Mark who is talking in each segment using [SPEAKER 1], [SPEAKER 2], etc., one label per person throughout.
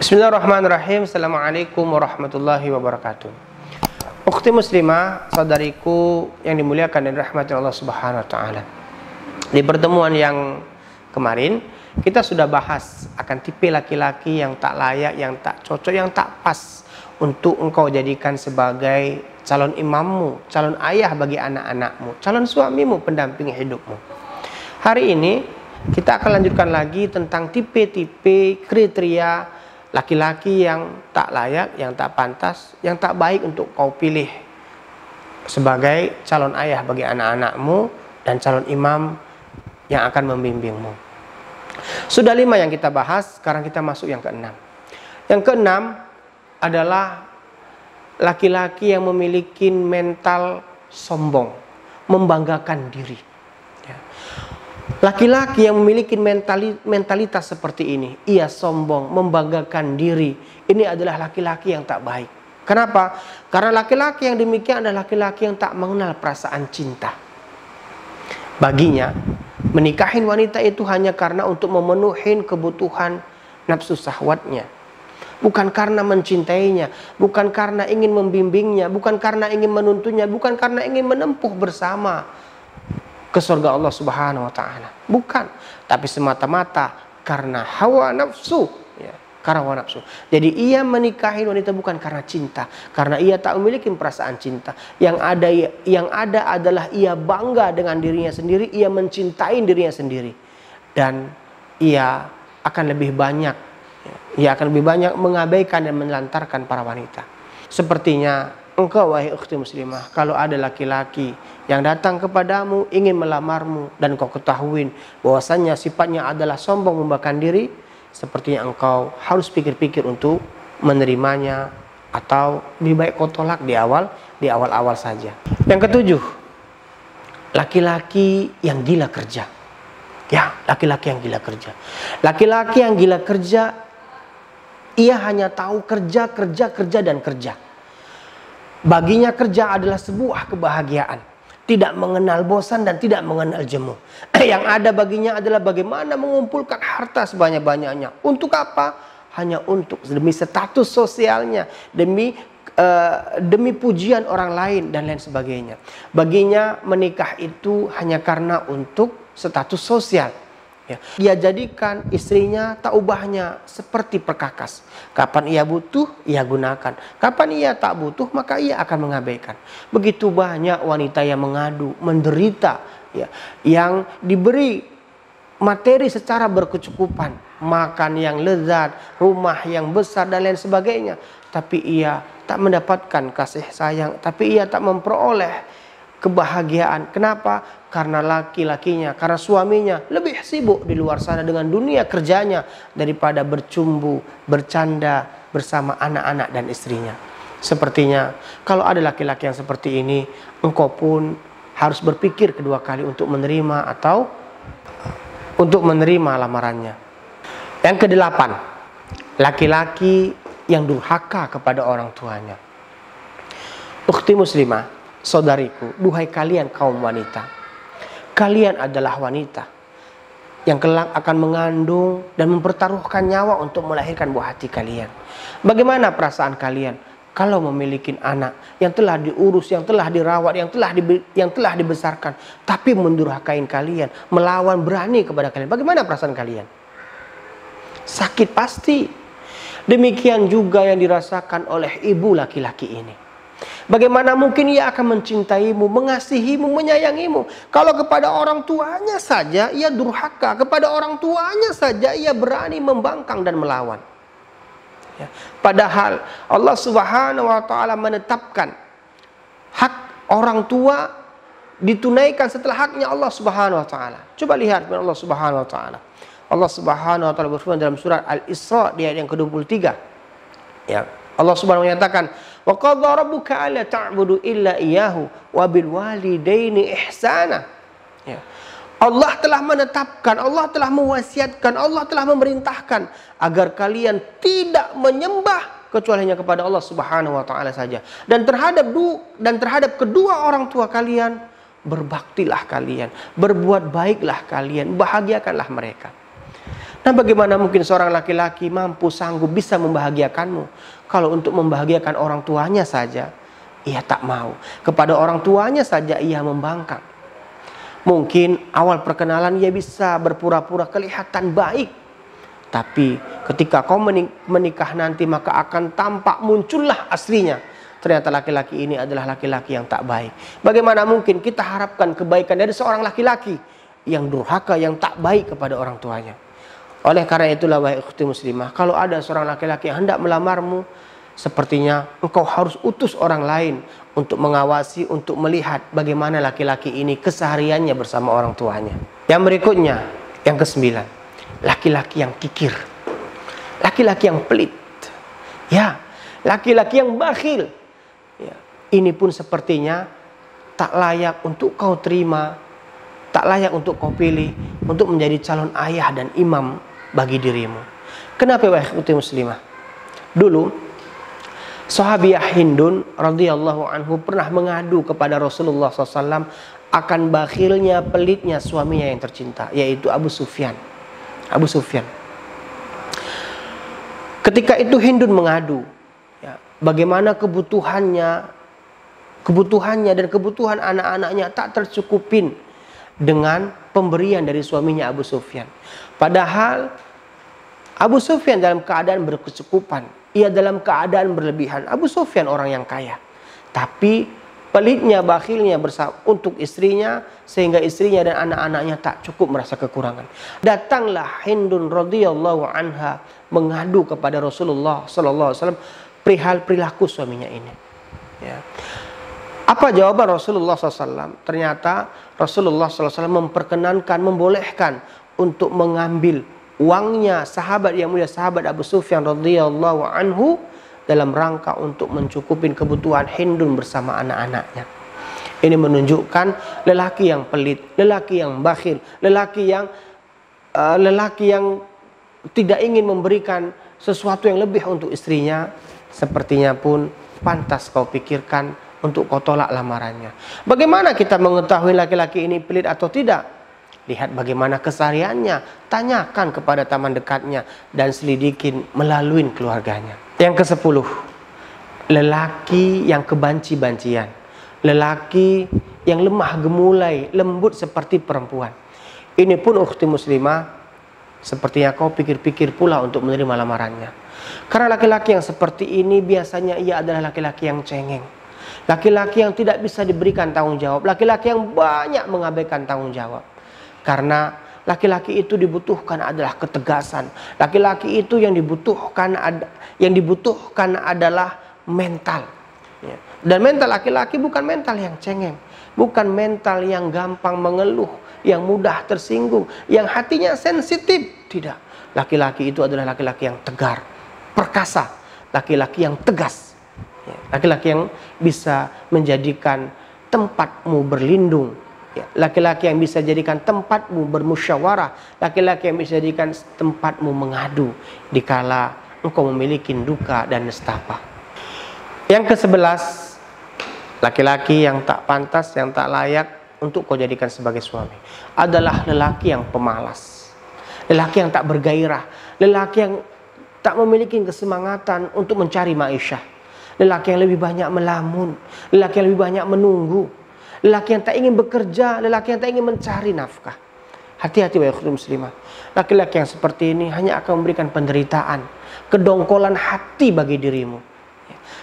[SPEAKER 1] Bismillahirrahmanirrahim. Assalamualaikum warahmatullahi wabarakatuh. Ukhti muslimah, saudariku yang dimuliakan dan dirahmati Allah Subhanahu wa taala. Di pertemuan yang kemarin kita sudah bahas akan tipe laki-laki yang tak layak, yang tak cocok, yang tak pas untuk engkau jadikan sebagai calon imammu, calon ayah bagi anak-anakmu, calon suamimu, pendamping hidupmu. Hari ini kita akan lanjutkan lagi tentang tipe-tipe kriteria laki-laki yang tak layak, yang tak pantas, yang tak baik untuk kau pilih sebagai calon ayah bagi anak-anakmu dan calon imam yang akan membimbingmu. Sudah 5 yang kita bahas, sekarang kita masuk yang ke-6. Yang ke-6 adalah laki-laki yang memiliki mental sombong, membanggakan diri. Laki-laki yang memiliki mentalitas seperti ini, ia sombong, membanggakan diri, ini adalah laki-laki yang tak baik. Kenapa? Karena laki-laki yang demikian adalah laki-laki yang tak mengenal perasaan cinta. Baginya, menikahin wanita itu hanya karena untuk memenuhi kebutuhan nafsu syahwatnya. Bukan karena mencintainya, bukan karena ingin membimbingnya, bukan karena ingin menuntunnya, bukan karena ingin menempuh bersama ke surga Allah Subhanahu wa taala. Bukan, tapi semata-mata karena hawa nafsu, ya, karena hawa nafsu. Jadi ia menikahi wanita bukan karena cinta, karena ia tak memiliki perasaan cinta. Yang ada adalah ia bangga dengan dirinya sendiri, ia mencintai dirinya sendiri. Dan ia akan lebih banyak mengabaikan dan menelantarkan para wanita. Sepertinya engkau, wahai ukhti muslimah, kalau ada laki-laki yang datang kepadamu ingin melamarmu dan kau ketahuin bahwasannya sifatnya adalah sombong, membanggakan diri, sepertinya engkau harus pikir-pikir untuk menerimanya, atau lebih baik kau tolak di awal saja. Yang ke-7, laki-laki yang gila kerja. Ya, laki-laki yang gila kerja. Laki-laki yang gila kerja, ia hanya tahu kerja dan kerja. Baginya kerja adalah sebuah kebahagiaan. Tidak mengenal bosan dan tidak mengenal jemu. Yang ada baginya adalah bagaimana mengumpulkan harta sebanyak-banyaknya. Untuk apa? Hanya untuk demi status sosialnya, demi pujian orang lain dan lain sebagainya. Baginya menikah itu hanya karena untuk status sosial. Ya. Ia jadikan istrinya tak ubahnya seperti perkakas. Kapan ia butuh, ia gunakan. Kapan ia tak butuh, maka ia akan mengabaikan. Begitu banyak wanita yang mengadu, menderita, ya, yang diberi materi secara berkecukupan, makan yang lezat, rumah yang besar dan lain sebagainya. Tapi ia tak mendapatkan kasih sayang, tapi ia tak memperoleh kebahagiaan. Kenapa? Karena laki-lakinya, karena suaminya lebih sibuk di luar sana dengan dunia kerjanya daripada bercumbu, bercanda bersama anak-anak dan istrinya. Sepertinya kalau ada laki-laki yang seperti ini, engkau pun harus berpikir kedua kali untuk menerima atau untuk menerima lamarannya. Yang ke-8, laki-laki yang durhaka kepada orang tuanya. Ukhti muslimah, saudariku, duhai kalian kaum wanita, kalian adalah wanita yang kelak akan mengandung dan mempertaruhkan nyawa untuk melahirkan buah hati kalian. Bagaimana perasaan kalian kalau memiliki anak yang telah diurus, yang telah dirawat, yang telah dibesarkan, tapi mendurhakain kalian, melawan berani kepada kalian? Bagaimana perasaan kalian? Sakit pasti. Demikian juga yang dirasakan oleh ibu laki-laki ini. Bagaimana mungkin ia akan mencintaimu, mengasihimu, menyayangimu kalau kepada orang tuanya saja ia durhaka, kepada orang tuanya saja ia berani membangkang dan melawan. Ya. Padahal Allah Subhanahu wa taala menetapkan hak orang tua ditunaikan setelah haknya Allah Subhanahu wa taala. Coba lihat Allah Subhanahu wa taala. Allah Subhanahu wa taala berfirman dalam surat Al-Isra di ayat yang ke-23. Ya. Allah Subhanahu wa taala menyatakan, "Wa qadha rabbuka alla ta'budu illa iyyahu wa bil walidaini ihsana." Ya. Allah telah menetapkan, Allah telah mewasiatkan, Allah telah memerintahkan agar kalian tidak menyembah kecuali hanya kepada Allah Subhanahu wa taala saja. Dan terhadap kedua orang tua kalian berbaktilah kalian, berbuat baiklah kalian, bahagiakanlah mereka. Nah, bagaimana mungkin seorang laki-laki mampu, sanggup, bisa membahagiakanmu kalau untuk membahagiakan orang tuanya saja ia tak mau, kepada orang tuanya saja ia membangkang. Mungkin awal perkenalan ia bisa berpura-pura kelihatan baik, tapi ketika kau menikah nanti maka akan tampak muncullah aslinya. Ternyata laki-laki ini adalah laki-laki yang tak baik. Bagaimana mungkin kita harapkan kebaikan dari seorang laki-laki yang durhaka, yang tak baik kepada orang tuanya. Oleh karena itulah wahai ukhti muslimah, kalau ada seorang laki-laki yang hendak melamarmu, sepertinya engkau harus utus orang lain untuk mengawasi, untuk melihat bagaimana laki-laki ini kesehariannya bersama orang tuanya. Yang berikutnya, yang ke-9, laki-laki yang kikir, laki-laki yang pelit, ya, laki-laki yang bakhil. Ya, ini pun sepertinya tak layak untuk kau terima, tak layak untuk kau pilih untuk menjadi calon ayah dan imam bagi dirimu. Kenapa wahai ukhti muslimah? Dulu Sahabiyah Hindun radhiyallahu anhu pernah mengadu kepada Rasulullah SAW akan bakhilnya, pelitnya suaminya yang tercinta, yaitu Abu Sufyan. Abu Sufyan. Ketika itu Hindun mengadu, ya, bagaimana kebutuhannya dan kebutuhan anak-anaknya tak tercukupin dengan pemberian dari suaminya Abu Sufyan. Padahal Abu Sufyan dalam keadaan berkecukupan, ia dalam keadaan berlebihan. Abu Sufyan orang yang kaya, tapi pelitnya, bakhilnya untuk istrinya, sehingga istrinya dan anak-anaknya tak cukup, merasa kekurangan. Datanglah Hindun radhiyallahu anha mengadu kepada Rasulullah sallallahu alaihi wasallam perihal perilaku suaminya ini. Ya. Apa jawaban Rasulullah SAW? Ternyata Rasulullah SAW memperkenankan, membolehkan untuk mengambil uangnya sahabat yang mulia, sahabat Abu Sufyan radhiyallahu anhu, dalam rangka untuk mencukupin kebutuhan Hindun bersama anak-anaknya. Ini menunjukkan lelaki yang pelit, lelaki yang bakhil, lelaki yang tidak ingin memberikan sesuatu yang lebih untuk istrinya, sepertinya pun pantas kau pikirkan untuk kau tolak lamarannya. Bagaimana kita mengetahui laki-laki ini pelit atau tidak? Lihat bagaimana kesehariannya, tanyakan kepada teman dekatnya, dan selidikin melalui keluarganya. Yang ke-10, lelaki yang kebanci-bancian, lelaki yang lemah gemulai, lembut seperti perempuan. Ini pun ukhti muslimah, sepertinya kau pikir-pikir pula untuk menerima lamarannya. Karena laki-laki yang seperti ini biasanya ia adalah laki-laki yang cengeng, laki-laki yang tidak bisa diberikan tanggung jawab, laki-laki yang banyak mengabaikan tanggung jawab. Karena laki-laki itu dibutuhkan adalah ketegasan. Laki-laki itu yang dibutuhkan adalah mental. Dan mental laki-laki bukan mental yang cengeng, bukan mental yang gampang mengeluh, yang mudah tersinggung, yang hatinya sensitif. Tidak. Laki-laki itu adalah laki-laki yang tegar, perkasa, laki-laki yang tegas, laki-laki yang bisa menjadikan tempatmu berlindung. Laki-laki yang bisa jadikan tempatmu bermusyawarah, laki-laki yang bisa jadikan tempatmu mengadu dikala engkau memiliki duka dan nestapa. Yang ke-11, laki-laki yang tak pantas, yang tak layak untuk kau jadikan sebagai suami adalah lelaki yang pemalas, lelaki yang tak bergairah, lelaki yang tak memiliki kesemangatan untuk mencari maisha, lelaki yang lebih banyak melamun, lelaki yang lebih banyak menunggu, lelaki yang tak ingin bekerja, lelaki yang tak ingin mencari nafkah. Hati-hati wahai ukhti muslimah. Laki-laki yang seperti ini hanya akan memberikan penderitaan, kedongkolan hati bagi dirimu.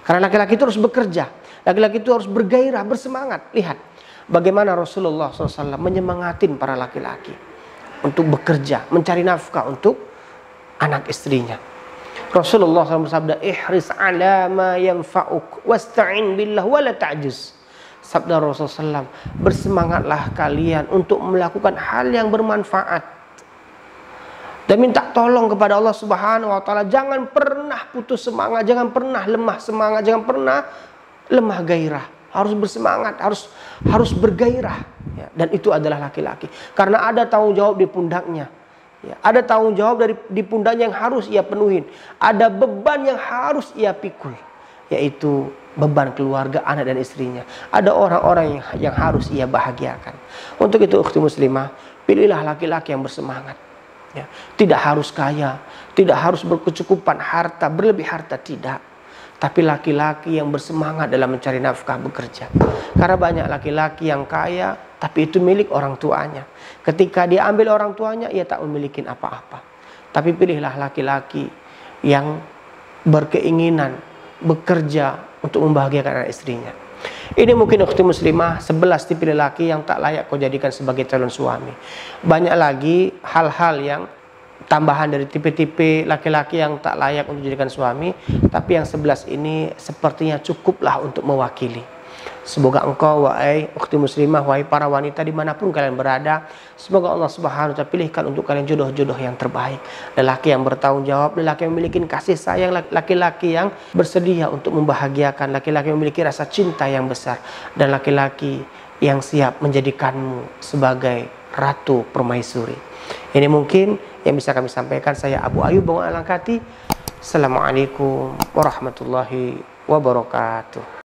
[SPEAKER 1] Karena laki-laki itu harus bekerja, laki-laki itu harus bergairah, bersemangat. Lihat bagaimana Rasulullah SAW menyemangatin para laki-laki untuk bekerja, mencari nafkah untuk anak istrinya. Rasulullah SAW bersabda, ihris ala ma yanfa'uk wasta'in billah wala ta'juz. Sabda Rasulullah SAW, bersemangatlah kalian untuk melakukan hal yang bermanfaat dan minta tolong kepada Allah Subhanahu wa taala. Jangan pernah putus semangat, jangan pernah lemah semangat, jangan pernah lemah gairah. Harus bersemangat, harus bergairah. Ya, dan itu adalah laki-laki. Karena ada tanggung jawab di pundaknya. Ya, ada tanggung jawab di pundaknya yang harus ia penuhin. Ada beban yang harus ia pikul, yaitu beban keluarga, anak dan istrinya. Ada orang-orang yang harus ia bahagiakan. Untuk itu ukhti muslimah, pilihlah laki-laki yang bersemangat, Ya, tidak harus kaya, tidak harus berkecukupan harta, berlebih harta, tidak. Tapi laki-laki yang bersemangat dalam mencari nafkah, bekerja. Karena banyak laki-laki yang kaya, tapi itu milik orang tuanya. Ketika dia ambil orang tuanya, ia tak memiliki apa-apa. Tapi pilihlah laki-laki yang berkeinginan bekerja untuk membahagiakan anak istrinya. Ini mungkin ukhti muslimah 11 tipe lelaki yang tak layak kau jadikan sebagai calon suami. Banyak lagi hal-hal yang tambahan dari tipe-tipe laki-laki yang tak layak untuk dijadikan suami, tapi yang 11 ini sepertinya cukuplah untuk mewakili. Semoga engkau, wahai ukhti muslimah, wahai para wanita dimanapun kalian berada, semoga Allah Subhanahu wa Ta'ala pilihkan untuk kalian jodoh-jodoh yang terbaik, lelaki yang bertanggung jawab, lelaki yang memiliki kasih sayang, laki-laki yang bersedia untuk membahagiakan, laki-laki yang memiliki rasa cinta yang besar, dan laki-laki yang siap menjadikanmu sebagai ratu permaisuri. Ini mungkin yang bisa kami sampaikan. Saya Abu Ayub Bang Alangkati. Assalamualaikum warahmatullahi wabarakatuh.